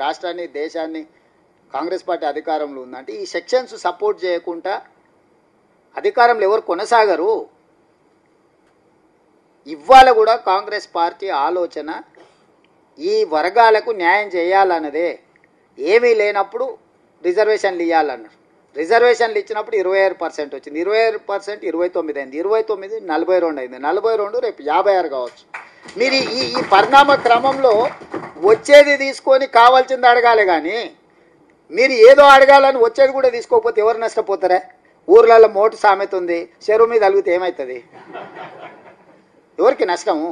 రాష్ట్రాన్ని దేశాన్ని కాంగ్రెస్ పార్టీ అధికారంలో ఉందంటే ఈ సెక్షన్స్ సపోర్ట్ చేయకుండా అధికారంలో ఎవరు కొనసాగరు. ఇవాళ కూడా కాంగ్రెస్ పార్టీ ఆలోచన ఈ వర్గాలకు న్యాయం చేయాలన్నదే. ఏమీ లేనప్పుడు రిజర్వేషన్లు ఇవ్వాలన్నారు. రిజర్వేషన్లు ఇచ్చినప్పుడు 26% వచ్చింది. 26% 29 అయింది. 29 42 అయింది. 42 రేపు 56 కావచ్చు. మీరు ఈ పరిణామ క్రమంలో వచ్చేది తీసుకొని కావాల్సింది అడగాలి. కానీ మీరు ఏదో అడగాలని వచ్చేది కూడా తీసుకోకపోతే ఎవరు నష్టపోతారా? ఊర్లలో మోటు సామెత ఉంది, చెరువు మీద అలిగితే ఏమవుతుంది? ఎవరికి నష్టము?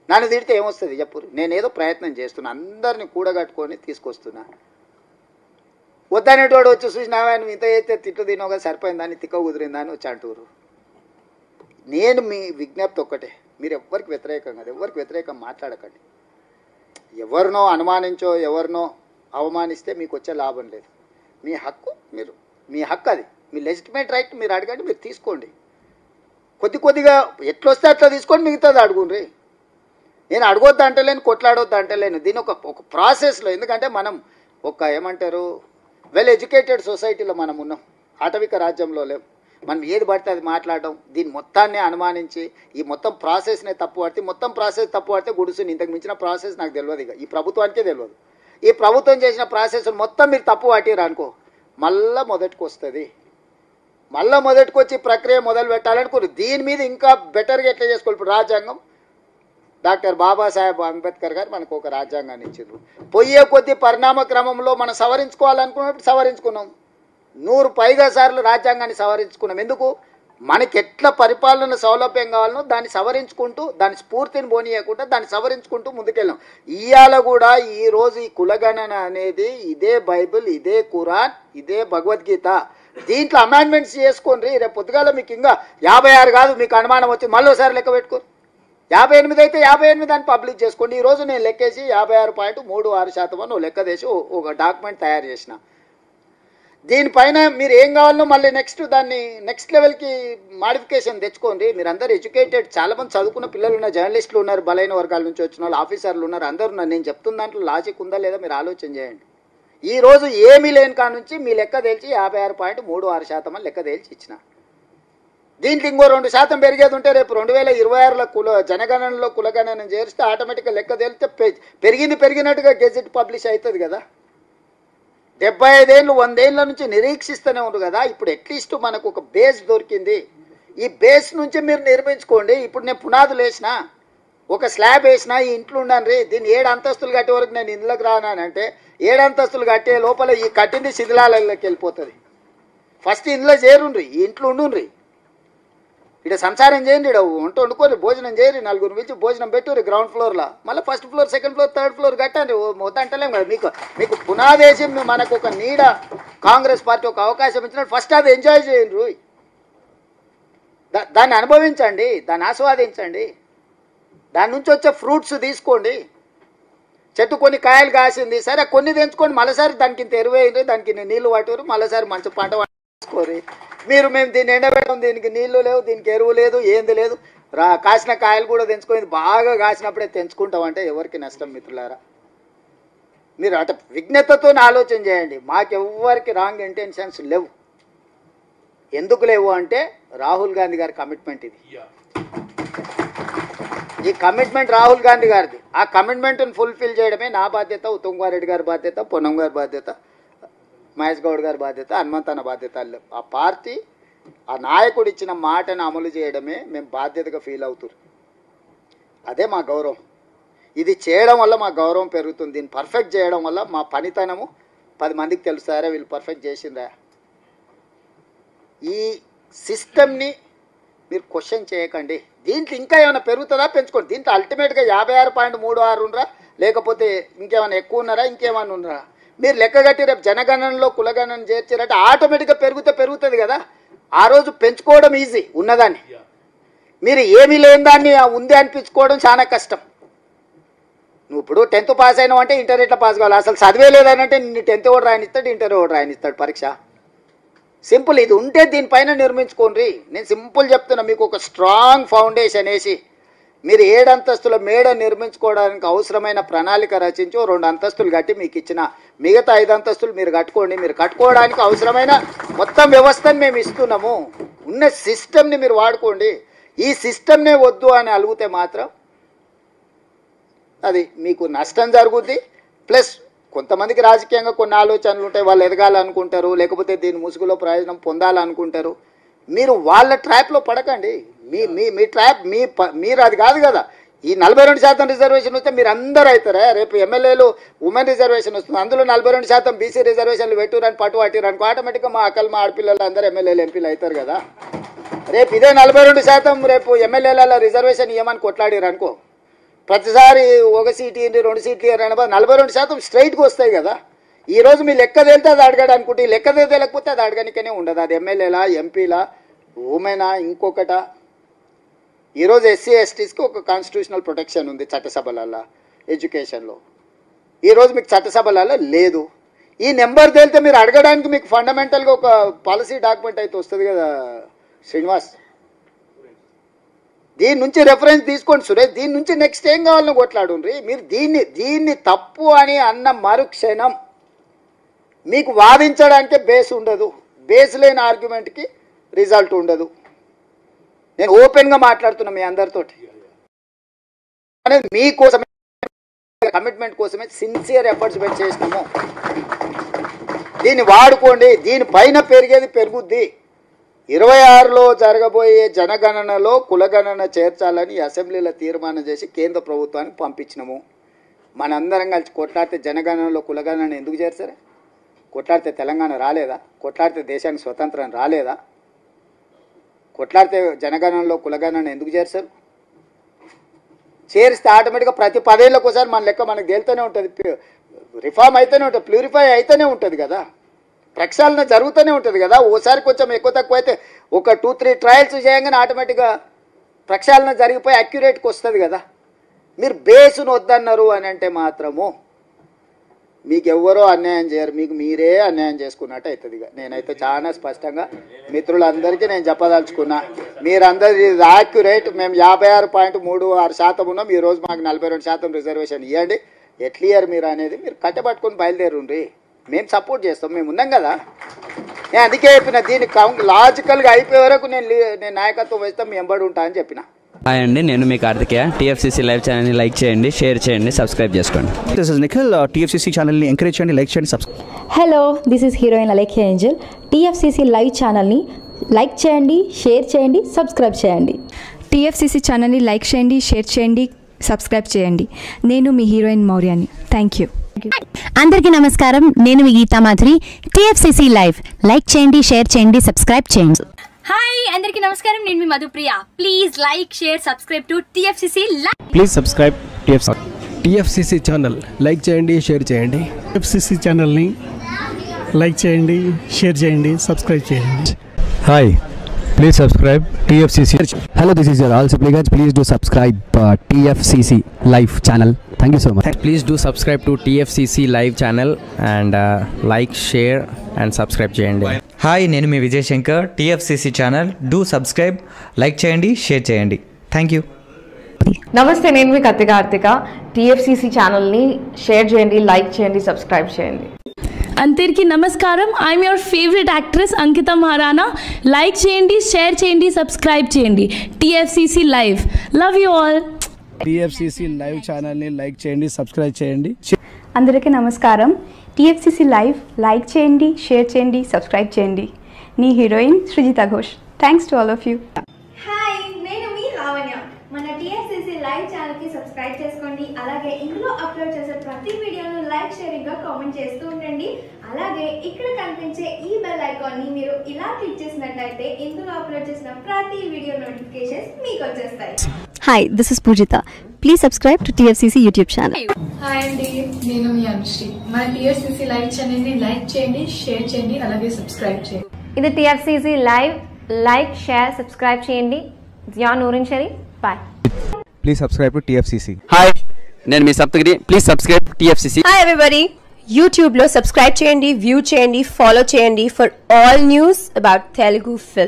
నన్ను తిడితే ఏమొస్తుంది చెప్పు? నేనేదో ప్రయత్నం చేస్తున్నా, అందరిని కూడగట్టుకొని తీసుకొస్తున్నా. వద్దనేటోడు వచ్చి చూసినావా నువ్వు ఇంత అయితే తిట్లు తినోగా సరిపోయిందని తిక్క కుదిరిందని వచ్చి అంటారు. నేను మీ విజ్ఞప్తి ఒక్కటే, మీరు ఎవరికి వ్యతిరేకం కాదు, ఎవరికి వ్యతిరేకం మాట్లాడకండి. ఎవరినో అనుమానించో ఎవరినో అవమానిస్తే మీకు వచ్చే లాభం లేదు. మీ హక్కు, మీ హక్కు అది, మీ లెజిటిమేట్ రైట్ మీరు అడగండి, మీరు తీసుకోండి. కొద్దిగా ఎట్లొస్తే అట్లా తీసుకొని మిగతాది అడుగుండ్రి. నేను అడగొద్దు అంటలేను, కొట్లాడొద్దు అంటలేను. దీని ఒక ప్రాసెస్లో, ఎందుకంటే మనం ఒక ఏమంటారు వెల్ ఎడ్యుకేటెడ్ సొసైటీలో మనం ఉన్నాం, ఆటవిక రాజ్యంలో లేవు. మనం ఏది పడితే అది మాట్లాడడం, దీన్ని మొత్తాన్ని అనుమానించి ఈ మొత్తం ప్రాసెస్నే తప్పు పడితే, మొత్తం ప్రాసెస్ తప్పు పడితే గుడుసుని ఇంతకు మించిన ప్రాసెస్ నాకు తెలియదు. ఇక ఈ ప్రభుత్వానికే తెలియదు. ఈ ప్రభుత్వం చేసిన ప్రాసెస్ మొత్తం మీరు తప్పు పట్టిరు అనుకో, మళ్ళా మొదటికి వస్తుంది. మళ్ళీ మొదటికి వచ్చి ప్రక్రియ మొదలు పెట్టాలనుకోరు. దీని మీద ఇంకా బెటర్గా ఎట్లా చేసుకోవాలి? ఇప్పుడు రాజ్యాంగం, డాక్టర్ బాబాసాహెబ్ అంబేద్కర్ గారు మనకు ఒక రాజ్యాంగాన్ని ఇచ్చారు. పోయే కొద్ది పరిణామ క్రమంలో మనం సవరించుకోవాలనుకున్నప్పుడు సవరించుకున్నాం. 100 పైగా సార్లు రాజ్యాంగాన్ని సవరించుకున్నాం. ఎందుకు? మనకి ఎట్లా పరిపాలన సౌలభ్యం కావాలనో దాన్ని సవరించుకుంటూ, దాని స్ఫూర్తిని పోనీయకుండా దాన్ని సవరించుకుంటూ ముందుకెళ్ళాం. ఇవాళ కూడా ఈరోజు ఈ కులగణన అనేది ఇదే బైబిల్, ఇదే ఖురాన్, ఇదే భగవద్గీత. దీంట్లో అమెండ్మెంట్స్ చేసుకోండి. రేపు పొద్దుగాల మీకు ఇంకా 56 కాదు, మీకు అనుమానం వచ్చి మళ్ళీసారి లెక్క పెట్టుకోరు. 58 అయితే 58 అని పబ్లిష్ చేసుకోండి. ఈరోజు నేను లెక్కేసి 56.36% అని లెక్క చేసి ఒక డాక్యుమెంట్ తయారు చేసిన. దీనిపైన మీరు ఏం కావాలనో మళ్ళీ దాన్ని నెక్స్ట్ లెవెల్కి మాడిఫికేషన్ తెచ్చుకోండి. మీరు అందరు ఎడ్యుకేటెడ్, చాలామంది చదువుకున్న పిల్లలు ఉన్నారు, జర్నలిస్టులు ఉన్నారు, బలైన వర్గాల నుంచి వచ్చిన వాళ్ళు, ఆఫీసర్లు ఉన్నారు, అందరు ఉన్నారు. నేను చెప్తున్న దాంట్లో లాజిక్ ఉందా లేదా మీరు ఆలోచన చేయండి. ఈరోజు ఏమీ లేని కాడ నుంచి మీ లెక్క తేల్చి 56.36% అని లెక్క తేల్చి ఇచ్చిన. దీంట్లో ఇంకో 2% పెరిగేది ఉంటే రేపు 2026లో జనగణనలో కులగణన చేరిస్తే ఆటోమేటిక్గా లెక్క తేలితే పెరిగినట్టుగా గెజెట్ పబ్లిష్ అవుతుంది కదా. 75 ఏళ్ళు 100 ఏళ్ళ నుంచి నిరీక్షిస్తూనే ఉంది కదా. ఇప్పుడు అట్లీస్ట్ మనకు ఒక బేస్ దొరికింది. ఈ బేస్ నుంచి మీరు నిర్మించుకోండి. ఇప్పుడు నేను పునాదులు వేసిన, ఒక స్లాబ్ వేసిన, ఈ ఇంట్లో ఉండండి. దీన్ని 7 అంతస్తులు కట్టే వరకు నేను ఇంట్లోకి రానంటే 7 అంతస్తులు కట్టే లోపల ఈ కట్టింది శిథిలాలలోకి వెళ్ళిపోతుంది. ఫస్ట్ ఇంట్లో చేరుండ్రి, ఈ ఇంట్లో ఉండుండ్రి, ఇక్కడ సంసారం చేయండి, ఇక్కడ వంట వండుకొని భోజనం చేయరు, 4 పిలిచి భోజనం పెట్టుర్రి గ్రౌండ్ ఫ్లోర్లో. మళ్ళీ first floor, second floor, third floor కట్టండి. మొత్తం అంటలేం కదా. మీకు పునాదేశం మనకు ఒక నీడ కాంగ్రెస్ పార్టీ ఒక అవకాశం ఇచ్చినట్టు ఫస్ట్ అది ఎంజాయ్ చేయండి, దాన్ని అనుభవించండి, దాన్ని ఆస్వాదించండి, దాని నుంచి వచ్చే ఫ్రూట్స్ తీసుకోండి. చెట్టు కొన్ని కాయలు కాసింది సరే, కొన్ని తెంచుకోండి, మళ్ళీసారి దానికి ఇంత ఎరువేయండి, దానికి నీళ్లు పట్టుకోరు, మళ్ళీసారి మంచి పంట పండించుకోరు. మేము దీన్ని ఎండబెట్టడం, దీనికి నీళ్లు లేవు, దీనికి ఎరువు లేదు, ఏంది లేదు, కాసిన కాయలు కూడా తెంచుకొని బాగా కాసినప్పుడే తెంచుకుంటామంటే ఎవరికి నష్టం మిత్రులారా? మీరు అట విజ్ఞతతో ఆలోచన చేయండి. మాకెవ్వరికి రాంగ్ ఇంటెన్షన్స్ లేవు. ఎందుకు లేవు అంటే రాహుల్ గాంధీ గారి కమిట్మెంట్ ఇది. ఈ కమిట్మెంట్ రాహుల్ గాంధీ గారిది. ఆ కమిట్మెంట్ని ఫుల్ఫిల్ చేయడమే నా బాధ్యత, ఉత్తమ్ కుమార్ రెడ్డి గారి బాధ్యత, పొన్నం గారి బాధ్యత, మహేష్ గౌడ్ గారి బాధ్యత, హనుమంతన్న బాధ్యత. ఆ పార్టీ, ఆ నాయకుడు ఇచ్చిన మాటను అమలు చేయడమే మేము బాధ్యతగా ఫీల్ అవుతారు. అదే మా గౌరవం. ఇది చేయడం వల్ల మా గౌరవం పెరుగుతుంది. దీన్ని పర్ఫెక్ట్ చేయడం వల్ల మా పనితనము 10 మందికి తెలుస్తారా, వీళ్ళు పర్ఫెక్ట్ చేసిందా. ఈ సిస్టమ్ని మీరు క్వశ్చన్ చేయకండి. దీంట్లో ఇంకా ఏమైనా పెరుగుతుందా, పెంచుకోండి. దీంట్లో అల్టిమేట్గా 56.36 ఉన్నారా, లేకపోతే ఇంకేమైనా ఎక్కువ ఉన్నారా, ఇంకేమైనా ఉన్నారా? మీరు లెక్క కట్టి రేపు జనగణనలో కులగణన చేర్చారంటే ఆటోమేటిక్గా పెరుగుతుంది కదా. ఆ రోజు పెంచుకోవడం ఈజీ ఉన్నదాన్ని. మీరు ఏమీ లేని దాన్ని ఉంది అనిపించుకోవడం చాలా కష్టం. నువ్వు ఇప్పుడు 10th పాస్ అయినావు అంటే ఇంటర్ ఎట్లా పాస్ కావాలి? అసలు చదివే లేదనంటే నీ 10th కూడా రాయనిస్తాడు, ఇంటర్ కూడా రాయనిస్తాడు పరీక్ష. సింపుల్. ఇది ఉంటే దీనిపైన నిర్మించుకోండి. నేను సింపుల్ చెప్తున్నా, మీకు ఒక స్ట్రాంగ్ ఫౌండేషన్ వేసి మీరు 7 అంతస్తుల మేడ నిర్మించుకోవడానికి అవసరమైన ప్రణాళిక రచించి 2 అంతస్తులు కట్టి మీకు ఇచ్చిన మిగతా 5 అంతస్తులు మీరు కట్టుకోండి. మీరు కట్టుకోవడానికి అవసరమైన మొత్తం వ్యవస్థను మేము ఇస్తున్నాము. ఉన్న సిస్టమ్ని మీరు వాడుకోండి. ఈ సిస్టమ్నే వద్దు అని అలిగితే మాత్రం అది మీకు నష్టం జరుగుద్ది. ప్లస్ కొంతమందికి రాజకీయంగా కొన్ని ఆలోచనలు ఉంటాయి, వాళ్ళు ఎదగాలనుకుంటారు, లేకపోతే దీని ముసుగులో ప్రయోజనం పొందాలనుకుంటారు. మీరు వాళ్ళ ట్రాప్లో పడకండి. మీ ట్రాప్ మీరు అది కాదు కదా. ఈ 42% రిజర్వేషన్ వస్తే మీరు అందరూ అవుతారా? రేపు ఎమ్మెల్యేలు ఉమెన్ రిజర్వేషన్ వస్తుంది, అందులో 42% బీసీ రిజర్వేషన్లు పెట్టురని పట్టు పట్టిరనుకో, ఆటోమేటిక్గా మా అక్కలు మా ఆడపిల్లలు అందరూ ఎమ్మెల్యేలు ఎంపీలు అవుతారు కదా. రేపు ఇదే 42% రేపు ఎమ్మెల్యేల రిజర్వేషన్ ఇవ్వమని కొట్లాడిరు అనుకో, ప్రతిసారి ఒక సీటు 2 సీట్లు 42% స్ట్రైట్గా వస్తాయి కదా. ఈరోజు మీ లెక్క తేలితే అది అడగాడు అనుకుంటే, ఈ లెక్క తేలేకపోతే అది అడగనికనే ఉండదు. అది ఎమ్మెల్యేలా, ఎంపీలా, ఉమెనా, ఇంకొకట. ఈరోజు ఎస్సీ ఎస్టీస్కి ఒక కాన్స్టిట్యూషనల్ ప్రొటెక్షన్ ఉంది చట్టసభలలో, ఎడ్యుకేషన్లో. ఈరోజు మీకు చట్టసభలలో లేదు. ఈ నెంబర్ తేలితే మీరు అడగడానికి మీకు ఫండమెంటల్గా ఒక పాలసీ డాక్యుమెంట్ అయితే వస్తుంది కదా శ్రీనివాస్. దీని నుంచి రెఫరెన్స్ తీసుకోండి సురేష్. దీని నుంచి నెక్స్ట్ ఏం కావాలని కొట్లాడుండ్రి. మీరు దీన్ని తప్పు అని అన్న మరుక్షణం మీకు వాదించడానికే బేస్ ఉండదు. బేస్ లేని ఆర్గ్యుమెంట్కి రిజల్ట్ ఉండదు. నేను ఓపెన్గా మాట్లాడుతున్నా మీ అందరితోటి. అనేది మీకోసమే, కమిట్మెంట్ కోసమే సిన్సియర్ ఎఫర్ట్స్ పెట్టి చేసినాము. దీన్ని వాడుకోండి. దీనిపైన పెరిగేది పెరుగుద్ది. 26లో జరగబోయే జనగణనలో కులగణన చేర్చాలని అసెంబ్లీలో తీర్మానం చేసి కేంద్ర ప్రభుత్వానికి పంపించినాము. మనందరం కలిసి కొట్లాడితే జనగణనలో కులగణన ఎందుకు చేర్చారు? కొట్లాడితే తెలంగాణ రాలేదా? కొట్లాడితే దేశానికి స్వతంత్రం రాలేదా? కొట్లాడితే జనగణనలో కులగణన ఎందుకు చేర్చారు? చేరిస్తే ఆటోమేటిక్గా ప్రతి 10 ఏళ్ళకి ఒకసారి మన లెక్క మనకు తేలుతూనే ఉంటుంది. రిఫార్మ్ అయితేనే ఉంటుంది, ప్యూరిఫై అయితేనే ఉంటుంది కదా, ప్రక్షాళన జరుగుతూనే ఉంటుంది కదా. ఓసారి కొంచెం ఎక్కువ తక్కువ అయితే ఒక 2-3 ట్రయల్స్ చేయగానే ఆటోమేటిక్గా ప్రక్షాళన జరిగిపోయి అక్యురేట్కి వస్తుంది కదా. మీరు బేసును వద్దన్నారు అని అంటే మాత్రము మీకు ఎవ్వరో అన్యాయం చేయరు, మీకు మీరే అన్యాయం చేసుకున్నట్టు అవుతుంది. నేనైతే చాలా స్పష్టంగా మిత్రులందరికీ నేను చెప్పదలుచుకున్నా, మీరందరూ యాక్యురేట్. మేము 56.36% ఉన్నాం. ఈరోజు మాకు 42% రిజర్వేషన్ ఇవ్వండి. ఎట్లా ఇయ్యారు మీరు అనేది మీరు కట్టబట్టుకొని బయలుదేరుండ్రి. మేము సపోర్ట్ చేస్తాం, మేము ఉన్నాం కదా. నేను అందుకే చెప్పిన దీన్ని లాజికల్గా అయిపోయే వరకు నేను నాయకత్వం వేస్తాం, మీ ఎంబడి ఉంటా అని చెప్పిన. హాయ్ అండి, నేను మీ కార్తికేయ. టీఎఫ్సీసీ లైవ్ ఛానల్ని లైక్ చేయండి, షేర్ చేయండి, సబ్స్క్రైబ్ చేసుకోండి. This is Nikhil. టీఎఫ్సీసీ ఛానల్ని ఎంకరేజ్ చేయండి, లైక్ చేయండి, subscribe. Hello, this is heroine Alekhya Angel. TFCC live ఛానల్ని లైక్ చేయండి, షేర్ చేయండి, సబ్స్క్రైబ్ చేయండి. టీఎఫ్సీసీ ఛానల్ని లైక్ చేయండి, షేర్ చేయండి, సబ్స్క్రైబ్ చేయండి. నేను మీ హీరోయిన్ మౌర్యాని. Thank you. అందరికీ నమస్కారం, నేను మీ Geetha Madhuri. TFCC live like చేయండి, షేర్ చేయండి, సబ్స్క్రైబ్ చేయండి. హాయ్ అందరికీ నమస్కారం, నేను మీ Madhupriya. Please like, share, subscribe to TFCC live. Please subscribe TFCC channel. Like చేయండి, షేర్ చేయండి. టీఎఫ్సీసీ ఛానల్ని లైక్ చేయండి, షేర్ చేయండి, సబ్స్క్రైబ్ చేయండి. Hi, please subscribe TFCC. Hello, this is your all సిప్లిగన్స్. Please do subscribe TFCC live channel. Thank you so much. Please do subscribe to TFCC live channel and like, share and subscribe చేయండి. హాయ్, నేను మీ Vijay Shankar. TFCC channel do subscribe, like చేయండి, share చేయండి. Thank you. నమస్తే, నేను మీ కార్తిక. టీఎఫ్సీసీ ఛానల్ని షేర్ చేయండి, లైక్ చేయండి, సబ్స్క్రైబ్ చేయండి. అందరికీ నమస్కారం. I'm your favourite actress Ankita Maharana. Like చేయండి, షేర్ చేయండి, సబ్స్క్రైబ్ చేయండి. TFCC live. Love you all. TFCC live ఛానల్ని లైక్ చేయండి, సబ్స్క్రైబ్ చేయండి. అందరికీ నమస్కారం. టీఎఫ్సీసీ లైవ్ లైక్ చేయండి, షేర్ చేయండి, సబ్స్క్రైబ్ చేయండి. నీ heroine Srujitha Ghosh. Thanks to all of you. Hi, నేను మీ లావణ్య. మన టీఎఫ్సీసీ లైవ్ ఛానల్కి సబ్స్క్రైబ్ చేసుకోండి. అలాగే ఇందులో అప్లోడ్ చేసే ప్రతి వీడియోను లైక్, షేరింగ్గా కామెంట్ చేస్తూ ఉండండి. అలాగే ఇక్కడ కనిపించే ఈ బెల్ ఐకాన్ని మీరు ఇలా క్లిక్ చేసినట్లయితే ఇందులో అప్లోడ్ చేసిన ప్రతి వీడియో నోటిఫికేషన్స్ మీకు వచ్చేస్తాయి. Hi, this is Poojitha. Please subscribe to TFCC YouTube channel. Hi అండి, నేను మీ అనుశ్రీ. మన టీఎఫ్సీసీ లైవ్ ఛానల్ని లైక్ చేయండి, షేర్ చేయండి, అలాగే సబ్స్క్రైబ్ చేయండి. ఇది TFCC live. Like, share, subscribe చేయండి. Zia Noorin Sharif. Bye. Please subscribe to TFCC. Hi, నేను మీ Saptagiri. Please subscribe TFCC. Hi everybody. యూట్యూబ్లో సబ్స్క్రైబ్ చేయండి, వ్యూ చేయండి, ఫాలో చేయండి for all news about Telugu film.